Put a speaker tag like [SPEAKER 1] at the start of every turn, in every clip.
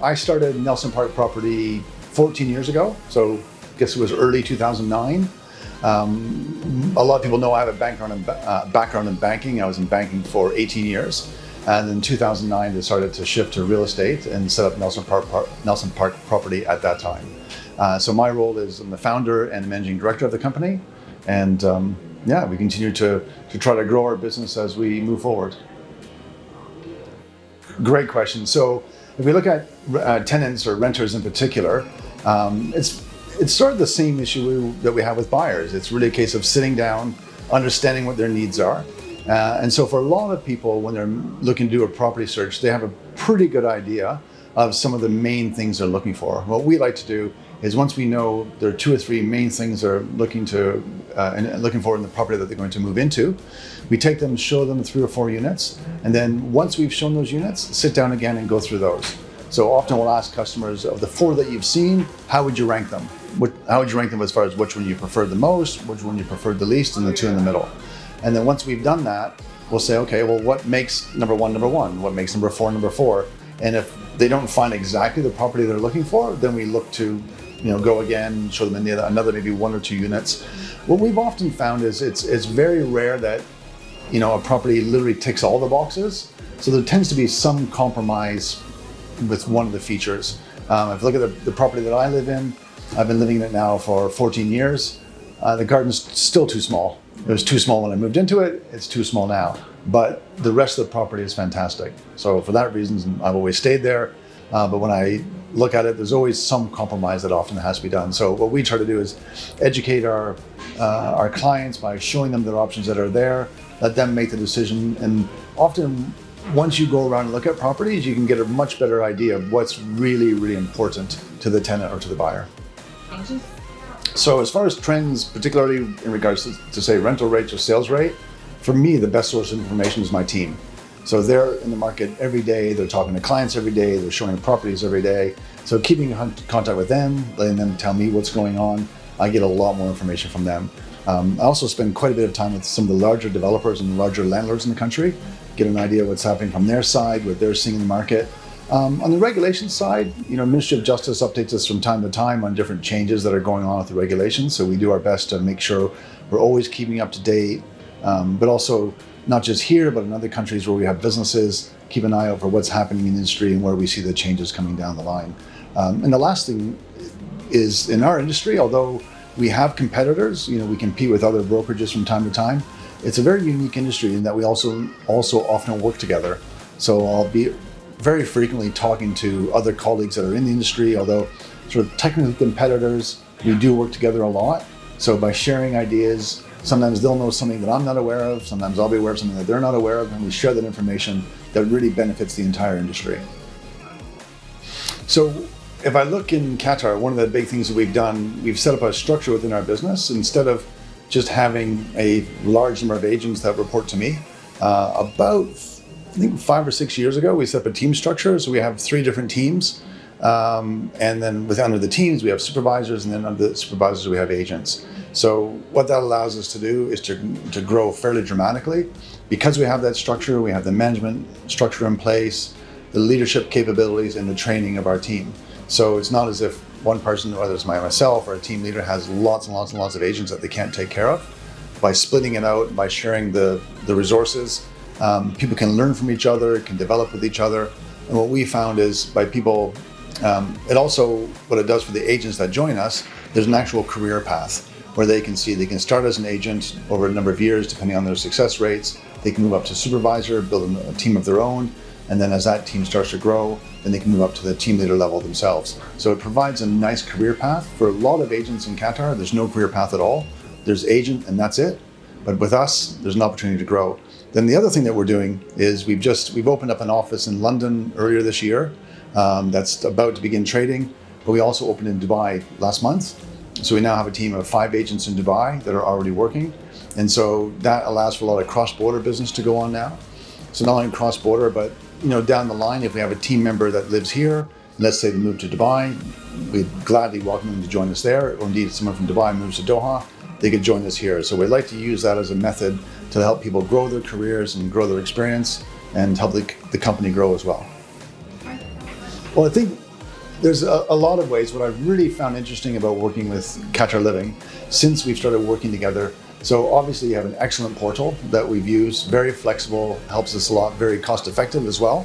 [SPEAKER 1] I started NelsonPark property 14 years ago, so I guess it was early 2009. A lot of people know I have a background in banking. I was in banking for 18 years. And in 2009, I decided to shift to real estate and set up NelsonPark property at that time. So my role is I'm the founder and managing director of the company. And we continue to try to grow our business as we move forward. Great question. So if we look at tenants or renters in particular, it's sort of the same issue that we have with buyers. It's really a case of sitting down, understanding what their needs are. And so for a lot of people, when they're looking to do a property search, they have a pretty good idea of some of the main things they're looking for. What we like to do is once we know there are 2 or 3 main things they're looking for in the property that they're going to move into, we take them, show them 3 or 4 units, and then once we've shown those units, sit down again and go through those. So often we'll ask customers, of the 4 that you've seen, how would you rank them? How would you rank them as far as which one you preferred the most, which one you preferred the least, and the 2 in the middle? And then once we've done that, we'll say, okay, well, what makes number 1, number 1? What makes number 4, number 4? And if they don't find exactly the property they're looking for, then we look to go again, show them another maybe 1 or 2 units. What we've often found is it's very rare that a property literally ticks all the boxes. So there tends to be some compromise with one of the features. If you look at the property that I live in, I've been living in it now for 14 years. The garden's still too small. It was too small when I moved into it. It's too small now. But the rest of the property is fantastic. So for that reason, I've always stayed there. But when I look at it, there's always some compromise that often has to be done. So what we try to do is educate our clients by showing them their options that are there, let them make the decision. And often, once you go around and look at properties, you can get a much better idea of what's really, really important to the tenant or to the buyer.
[SPEAKER 2] Thank you.
[SPEAKER 1] So as far as trends, particularly in regards to say rental rates or sales rate, for me, the best source of information is my team. So they're in the market every day, they're talking to clients every day, they're showing properties every day. So keeping in contact with them, letting them tell me what's going on, I get a lot more information from them. I also spend quite a bit of time with some of the larger developers and larger landlords in the country, get an idea of what's happening from their side, what they're seeing in the market. On the regulation side, Ministry of Justice updates us from time to time on different changes that are going on with the regulations. So we do our best to make sure we're always keeping up to date, but also not just here, but in other countries where we have businesses, keep an eye out for what's happening in the industry and where we see the changes coming down the line. And the last thing is, in our industry, although we have competitors, we compete with other brokerages from time to time, it's a very unique industry in that we also often work together. So I'll be very frequently talking to other colleagues that are in the industry, although sort of technical competitors, we do work together a lot. So by sharing ideas, sometimes they'll know something that I'm not aware of, sometimes I'll be aware of something that they're not aware of, and we share that information that really benefits the entire industry. So if I look in Qatar, one of the big things that we've done, we've set up a structure within our business. Instead of just having a large number of agents that report to me, about I think 5 or 6 years ago, we set up a team structure. So we have 3 different teams. And then under the teams, we have supervisors, and then under the supervisors, we have agents. So what that allows us to do is to grow fairly dramatically. Because we have that structure, we have the management structure in place, the leadership capabilities, and the training of our team. So it's not as if one person, whether it's myself or a team leader, has lots and lots and lots of agents that they can't take care of. By splitting it out, by sharing the resources, people can learn from each other, can develop with each other. And what we found is by people, it also, what it does for the agents that join us, there's an actual career path where they can start as an agent over a number of years, depending on their success rates. They can move up to supervisor, build a team of their own. And then as that team starts to grow, then they can move up to the team leader level themselves. So it provides a nice career path. For a lot of agents in Qatar, there's no career path at all. There's agent and that's it. But with us, there's an opportunity to grow. Then the other thing that we're doing is we've opened up an office in London earlier this year that's about to begin trading, but we also opened in Dubai last month. So we now have a team of 5 agents in Dubai that are already working. And so that allows for a lot of cross-border business to go on now. So not only cross-border, but down the line, if we have a team member that lives here, let's say they move to Dubai, we'd gladly welcome them to join us there. Or indeed, if someone from Dubai moves to Doha, they could join us here. So we'd like to use that as a method to help people grow their careers and grow their experience and help the company grow as well. Well, I think There's a lot of ways. What I've really found interesting about working with QatarLiving since we've started working together. So obviously you have an excellent portal that we've used, very flexible, helps us a lot, very cost effective as well,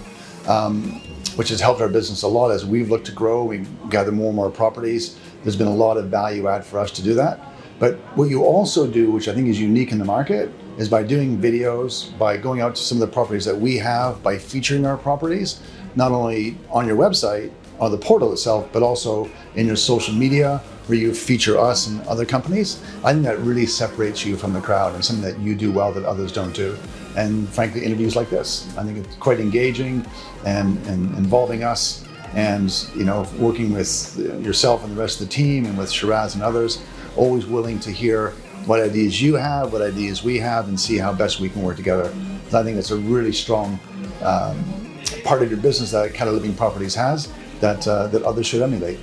[SPEAKER 1] which has helped our business a lot as we've looked to grow, we gather more and more properties. There's been a lot of value add for us to do that. But what you also do, which I think is unique in the market, is by doing videos, by going out to some of the properties that we have, by featuring our properties, not only on your website, on the portal itself, but also in your social media, where you feature us and other companies. I think that really separates you from the crowd and something that you do well that others don't do. And frankly, interviews like this, I think it's quite engaging and involving us, and working with yourself and the rest of the team, and with Shiraz and others, always willing to hear what ideas you have, what ideas we have, and see how best we can work together. So I think it's a really strong part of your business that QatarLiving Properties has, that others should emulate.